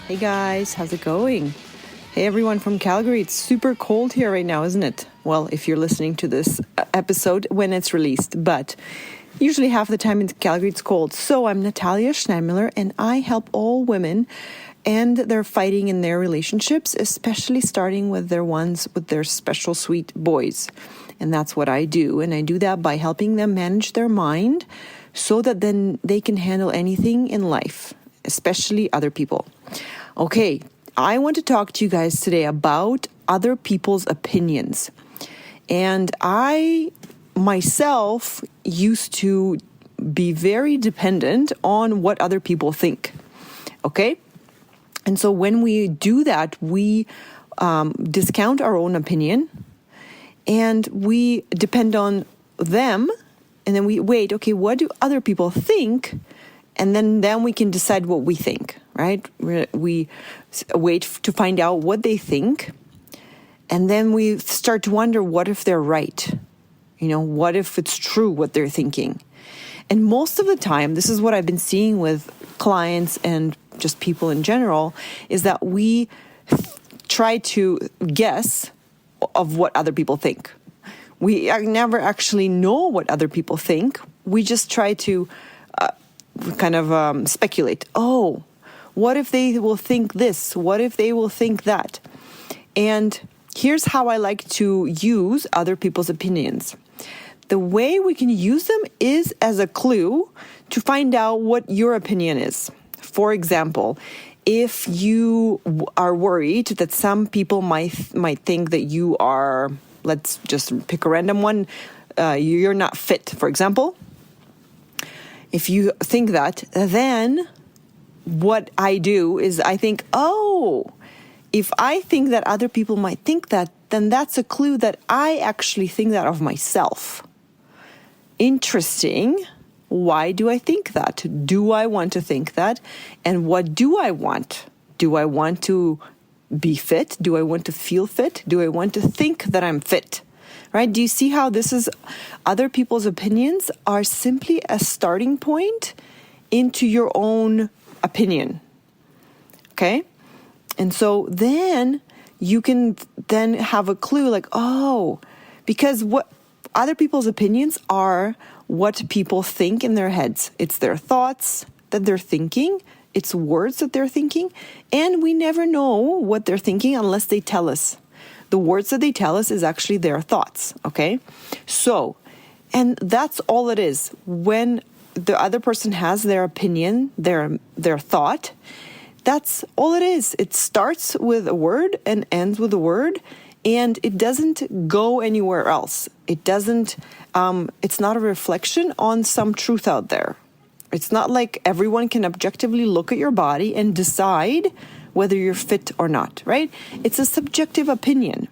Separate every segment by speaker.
Speaker 1: Hey guys, how's it going? Hey everyone from Calgary. It's super cold here right now, isn't it? Well, if you're listening to this episode when it's released, but usually half the time in Calgary it's cold. So I'm Natalia Schneimiller and I help all women and their fighting in their relationships, especially starting with their ones with their special sweet boys. And that's what I do. And I do that by helping them manage their mind so that then they can handle anything in life, especially other people. Okay, I want to talk to you guys today about other people's opinions. And I myself used to be very dependent on what other people think. Okay? And so when we do that, we discount our own opinion and we depend on them. And then we wait, okay, what do other people think? And then we can decide what we think, right? We wait to find out what they think. And then we start to wonder, what if they're right? You know, what if it's true what they're thinking? And most of the time, this is what I've been seeing with clients and just people in general, is that we try to guess of what other people think. We never actually know what other people think. We just try to speculate. Oh, what if they will think this? What if they will think that? And here's how I like to use other people's opinions. The way we can use them is as a clue to find out what your opinion is. For example, if you are worried that some people might think that you are, let's just pick a random one, you're not fit, for example. If you think that, then what I do is I think, oh, if I think that other people might think that, then that's a clue that I actually think that of myself. Interesting. Why do I think that? Do I want to think that? And what do I want? Do I want to be fit? Do I want to feel fit? Do I want to think that I'm fit? Right? Do you see how this is other people's opinions are simply a starting point into your own opinion? Okay? And so then you can then have a clue like, oh, because what other people's opinions are what people think in their heads. It's their thoughts that they're thinking. It's words that they're thinking. And we never know what they're thinking unless they tell us. The words that they tell us is actually their thoughts, okay? So, and that's all it is. When the other person has their opinion, their thought, that's all it is. It starts with a word and ends with a word, and it doesn't go anywhere else. It doesn't, it's not a reflection on some truth out there. It's not like everyone can objectively look at your body and decide whether you're fit or not, right? It's a subjective opinion.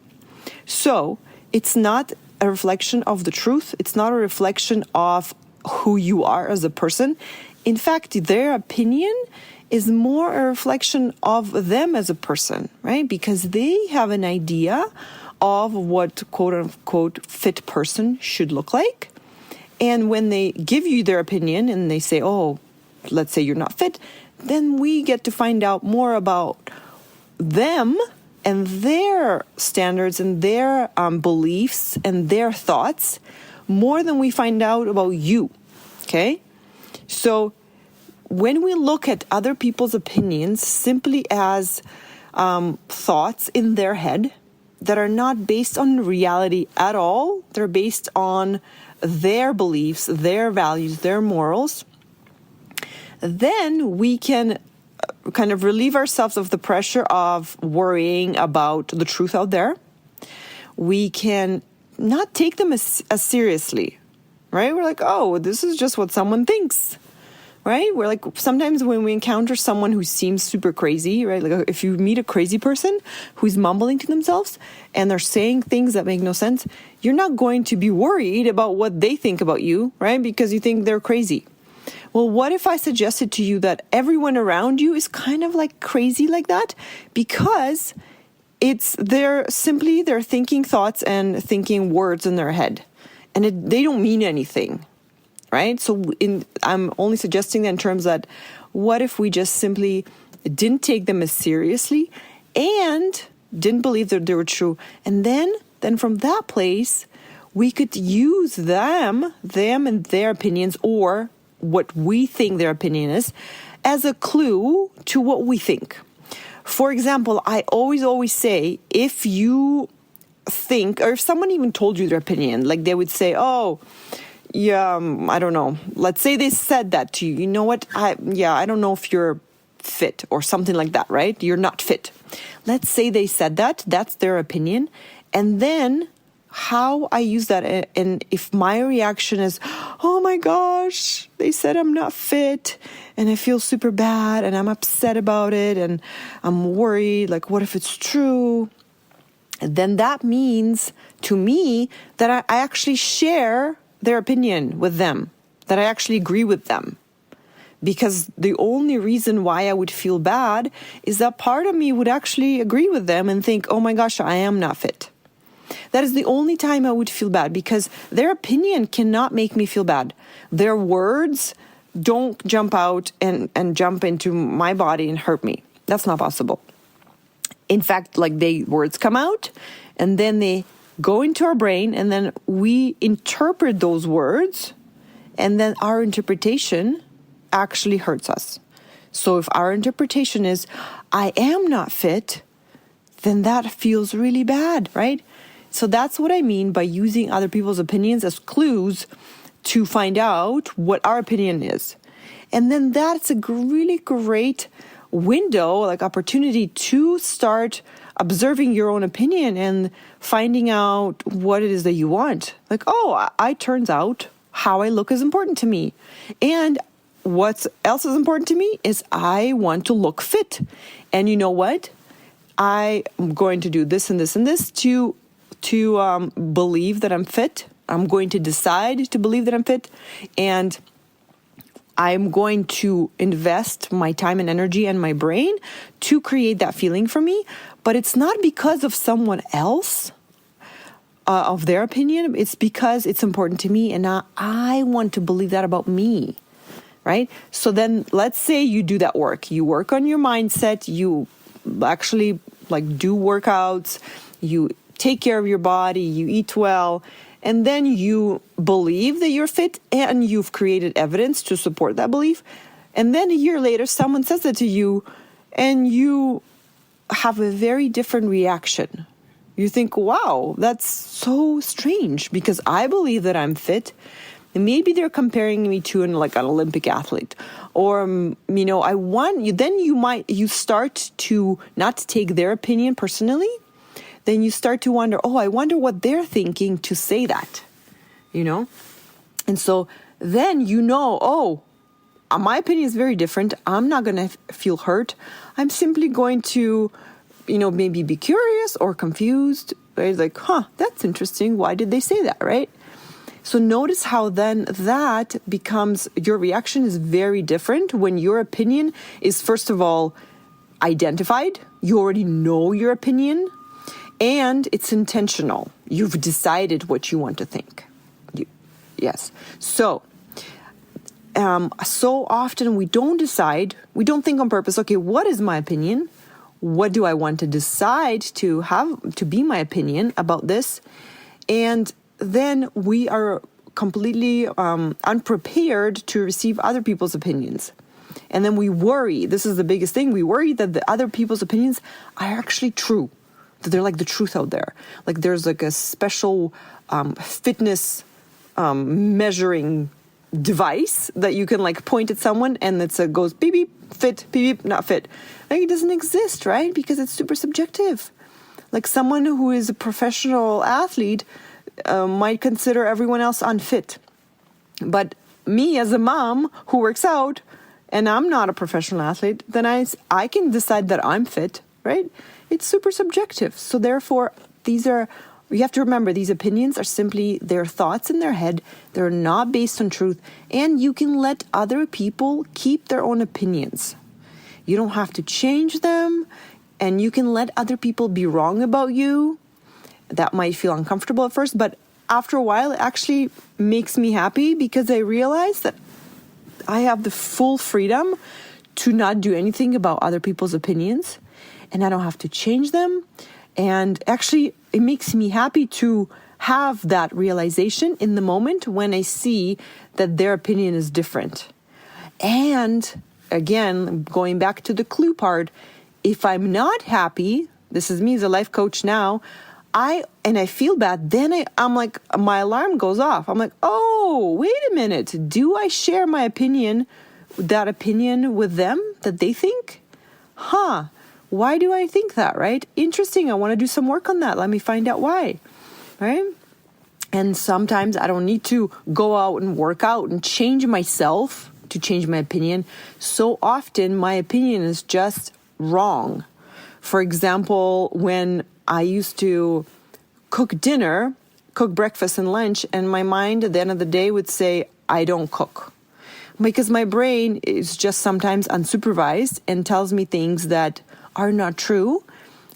Speaker 1: So it's not a reflection of the truth. It's not a reflection of who you are as a person. In fact, their opinion is more a reflection of them as a person, right? Because they have an idea of what quote unquote fit person should look like. And when they give you their opinion and they say, oh, let's say you're not fit, then we get to find out more about them and their standards and their beliefs and their thoughts more than we find out about you, okay? So when we look at other people's opinions simply as thoughts in their head that are not based on reality at all, they're based on their beliefs, their values, their morals, then we can kind of relieve ourselves of the pressure of worrying about the truth out there. We can not take them as seriously, right? We're like, oh, this is just what someone thinks, right? We're like, sometimes when we encounter someone who seems super crazy, right? Like if you meet a crazy person who's mumbling to themselves and they're saying things that make no sense, you're not going to be worried about what they think about you, right? Because you think they're crazy. Well, what if I suggested to you that everyone around you is kind of like crazy like that? Because they're thinking thoughts and thinking words in their head. And they don't mean anything, right? So I'm only suggesting that in terms that what if we just simply didn't take them as seriously, and didn't believe that they were true. And then from that place, we could use them and their opinions, or what we think their opinion is, as a clue to what we think. For example, I always say, if you think, or if someone even told you their opinion, like they would say, oh, yeah, I don't know. Let's say they said that to you. You know what? I don't know if you're fit or something like that, right? You're not fit. Let's say they said that. That's their opinion. And then how I use that, and if my reaction is, oh my gosh, they said I'm not fit, and I feel super bad, and I'm upset about it, and I'm worried, like, what if it's true? Then that means to me that I actually share their opinion with them, that I actually agree with them. Because the only reason why I would feel bad is that part of me would actually agree with them and think, oh my gosh, I am not fit. That is the only time I would feel bad, because their opinion cannot make me feel bad. Their words don't jump out and jump into my body and hurt me. That's not possible. In fact, like, words come out and then they go into our brain, and then we interpret those words, and then our interpretation actually hurts us. So if our interpretation is, I am not fit, then that feels really bad, right? So that's what I mean by using other people's opinions as clues to find out what our opinion is. And then that's a really great window, like opportunity, to start observing your own opinion and finding out what it is that you want. Like, oh, I turns out how I look is important to me. And what else is important to me is I want to look fit. And you know what? I am going to do this and this and this to believe that I'm fit. I'm going to decide to believe that I'm fit. And I'm going to invest my time and energy and my brain to create that feeling for me. But it's not because of someone else, of their opinion. It's because it's important to me, and I want to believe that about me, right? So then let's say you do that work. You work on your mindset. You actually do workouts. You take care of your body. You eat well. And then you believe that you're fit, and you've created evidence to support that belief. And then a year later, someone says that to you, and you have a very different reaction. You think, wow, that's so strange, because I believe that I'm fit. And maybe they're comparing me to an Olympic athlete. Or, I want you. Then you start to not take their opinion personally. Then you start to wonder, oh, I wonder what they're thinking to say that, And so then oh, my opinion is very different. I'm not going to feel hurt. I'm simply going to, maybe be curious or confused. Right? Like, that's interesting. Why did they say that, right? So notice how then that becomes, your reaction is very different when your opinion is, first of all, identified. You already know your opinion. And it's intentional. You've decided what you want to think. Yes. So often we don't decide. We don't think on purpose. Okay, what is my opinion? What do I want to decide to have to be my opinion about this? And then we are completely unprepared to receive other people's opinions. And then we worry. This is the biggest thing. We worry that the other people's opinions are actually true. They're like the truth out there. Like there's like a special fitness measuring device that you can point at someone, and it goes beep beep, fit, beep beep, not fit. Like it doesn't exist, right? Because it's super subjective. Like someone who is a professional athlete might consider everyone else unfit. But me as a mom who works out, and I'm not a professional athlete, then I can decide that I'm fit, right? It's super subjective. So therefore, you have to remember, these opinions are simply their thoughts in their head. They're not based on truth. And you can let other people keep their own opinions. You don't have to change them. And you can let other people be wrong about you. That might feel uncomfortable at first, but after a while, it actually makes me happy, because I realize that I have the full freedom to not do anything about other people's opinions, and I don't have to change them. And actually, it makes me happy to have that realization in the moment when I see that their opinion is different. And again, going back to the clue part, if I'm not happy, this is me as a life coach now, I feel bad, then I'm like, my alarm goes off. I'm like, oh, wait a minute. Do I share my opinion, that opinion with them that they think? Why do I think that, right? Interesting. I want to do some work on that. Let me find out why, right? And sometimes I don't need to go out and work out and change myself to change my opinion. So often my opinion is just wrong. For example, when I used to cook breakfast and lunch, and my mind at the end of the day would say, I don't cook. Because my brain is just sometimes unsupervised and tells me things that are not true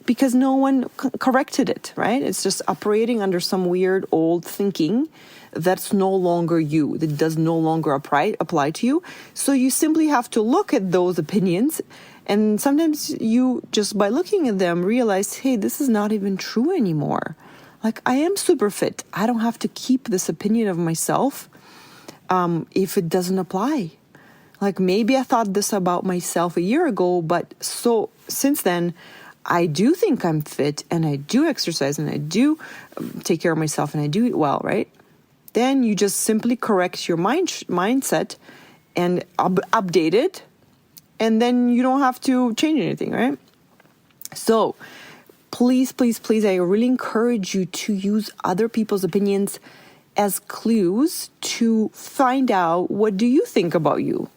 Speaker 1: because no one corrected it, right? It's just operating under some weird old thinking that's no longer you, that does no longer apply to you. So you simply have to look at those opinions, and sometimes you, just by looking at them, realize, hey, this is not even true anymore. Like, I am super fit. I don't have to keep this opinion of myself if it doesn't apply. Like, maybe I thought this about myself a year ago, but so since then, I do think I'm fit, and I do exercise, and I do take care of myself, and I do eat well, right? Then you just simply correct your mindset and update it, and then you don't have to change anything, right? So please, please, please, I really encourage you to use other people's opinions as clues to find out, what do you think about you?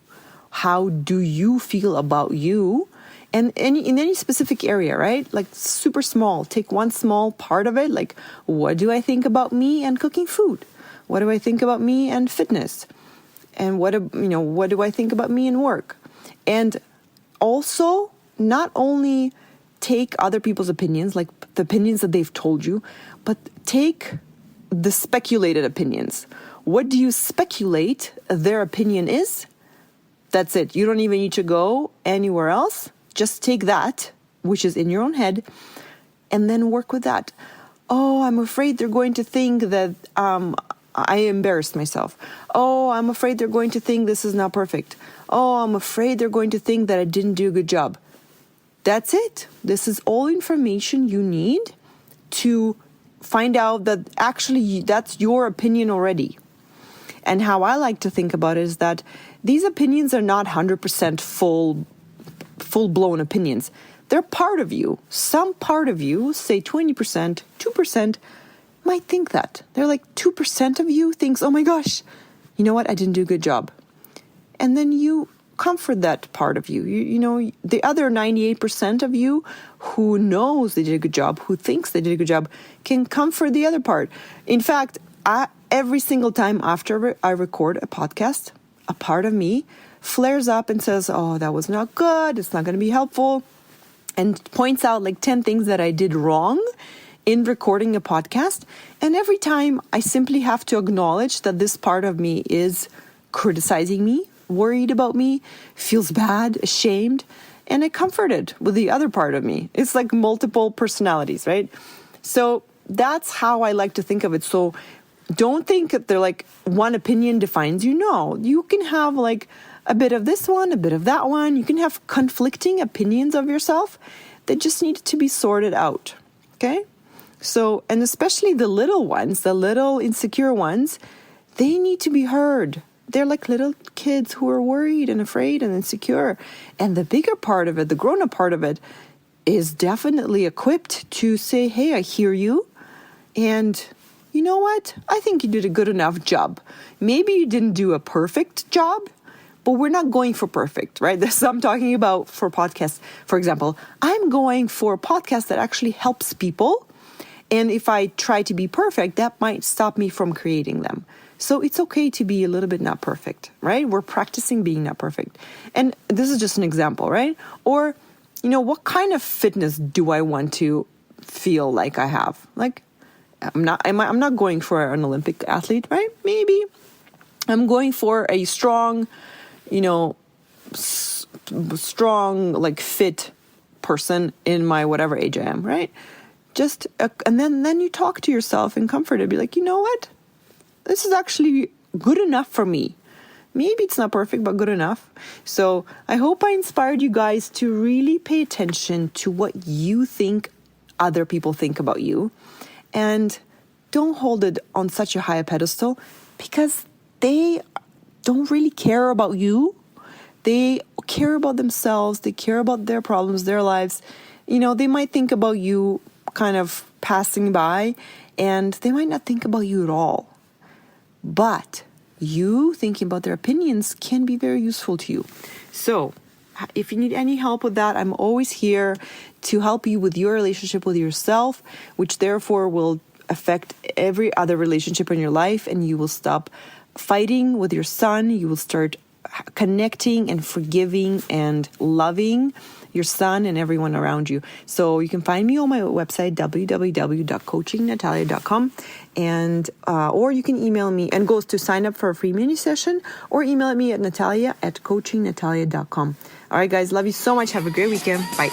Speaker 1: How do you feel about you? And in any specific area, right? Like, super small. Take one small part of it. Like, what do I think about me and cooking food? What do I think about me and fitness? And what do I think about me and work? And also, not only take other people's opinions, like the opinions that they've told you, but take the speculated opinions. What do you speculate their opinion is? That's it. You don't even need to go anywhere else. Just take that, which is in your own head, and then work with that. Oh, I'm afraid they're going to think that I embarrassed myself. Oh, I'm afraid they're going to think this is not perfect. Oh, I'm afraid they're going to think that I didn't do a good job. That's it. This is all information you need to find out that actually that's your opinion already. And how I like to think about it is that these opinions are not 100% full-blown opinions. They're part of you. Some part of you, say 20%, 2%, might think that. They're like 2% of you thinks, oh my gosh, you know what? I didn't do a good job. And then you comfort that part of you. You know, the other 98% of you who knows they did a good job, who thinks they did a good job, can comfort the other part. In fact, every single time after I record a podcast, a part of me flares up and says, oh, that was not good, it's not going to be helpful, and points out like 10 things that I did wrong in recording a podcast. And every time I simply have to acknowledge that this part of me is criticizing me, worried about me, feels bad, ashamed, and I comfort it with the other part of me. It's like multiple personalities, right? So that's how I like to think of it. So don't think that they're like one opinion defines you. No, you can have like a bit of this one, a bit of that one. You can have conflicting opinions of yourself that just need to be sorted out. Okay? So, and especially the little ones, the little insecure ones, they need to be heard. They're like little kids who are worried and afraid and insecure. And the bigger part of it, the grown-up part of it, is definitely equipped to say, hey, I hear you. And you know what? I think you did a good enough job. Maybe you didn't do a perfect job, but we're not going for perfect, right? This I'm talking about for podcasts. For example, I'm going for a podcast that actually helps people. And if I try to be perfect, that might stop me from creating them. So it's okay to be a little bit not perfect, right? We're practicing being not perfect. And this is just an example, right? Or, you know, what kind of fitness do I want to feel like I have? Like, I'm not going for an Olympic athlete, right? Maybe I'm going for a strong, you know, strong, like fit person in my whatever age I am, right? Just and then you talk to yourself in comfort and be like, you know what? This is actually good enough for me. Maybe it's not perfect, but good enough. So I hope I inspired you guys to really pay attention to what you think other people think about you. And don't hold it on such a high pedestal, because they don't really care about you. They care about themselves. They care about their problems, their lives. They might think about you kind of passing by, and they might not think about you at all. But you thinking about their opinions can be very useful to you. So if you need any help with that, I'm always here to help you with your relationship with yourself, which therefore will affect every other relationship in your life, and you will stop fighting with your son. You will start connecting and forgiving and loving your son and everyone around you. So you can find me on my website, www.coachingnatalia.com, and or you can email me and go to sign up for a free mini session, or email me at natalia@coachingnatalia.com. All right, guys, love you so much. Have a great weekend. Bye.